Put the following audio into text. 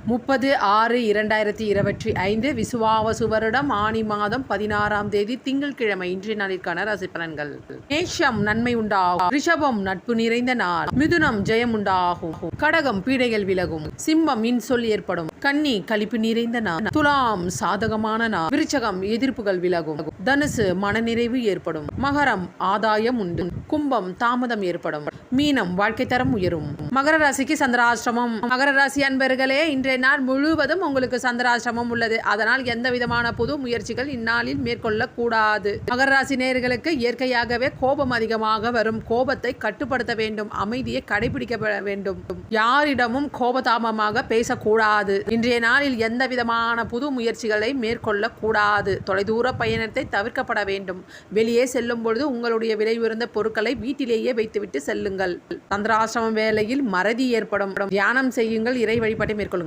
30/6/2025 விசுவாவசு வருடம் ஆனி மாதம் 16ஆம் தேதி திங்கட்கிழமை இன்றைய நாளிற்கான ராசி பலன்கள். மேஷம் நன்மை உண்டாகும். ரிஷபம் நட்பு நிறைந்த நாள். மிதுனம் ஜெயம் உண்டாகும். கடகம் பீடைகள் விலகும். சிம்மம் இன்சொல் ஏற்படும். கன்னி களிப்பு நிறைந்த நாள். துலாம் சாதகமான நாள். விருச்சகம் எதிர்ப்புகள் விலகும். தனுசு மனநிறைவு ஏற்படும். மகரம் ஆதாயம் உண்டு. கும்பம் தாமதம் ஏற்படும். மீனம் வாழ்க்கை தரம் உயரும். மகர ராசிக்கு சந்திராஷ்டிரமம். மகர ராசி அன்பர்களே, இன்றைய நாள் முழுவதும் உங்களுக்கு சந்திராஷ்டிரமம் உள்ளது. அதனால் எந்த விதமான புது முயற்சிகள் இந்நாளில் மேற்கொள்ள கூடாது. மகர ராசி நேயர்களுக்கு இயற்கையாகவே கோபம் அதிகமாக வரும். கோபத்தை கட்டுப்படுத்த வேண்டும். அமைதியை கடைபிடிக்க வேண்டும். யாரிடமும் கோபதாபமாக பேசக்கூடாது. இன்றைய நாளில் எந்த விதமான புது முயற்சிகளை மேற்கொள்ள கூடாது. தொலைதூர பயணத்தை தவிர்க்கப்பட வேண்டும். வெளியே செல்லும் பொழுது உங்களுடைய விலை உயர்ந்த பொருட்களை வீட்டிலேயே வைத்துவிட்டு செல்லுங்கள். சந்திராஷ்டிரமம் வேளையில் மறதி ஏற்படும். தியானம் செய்யுங்கள். இறை வழிபாட்டை மேற்கொள்ளுங்கள்.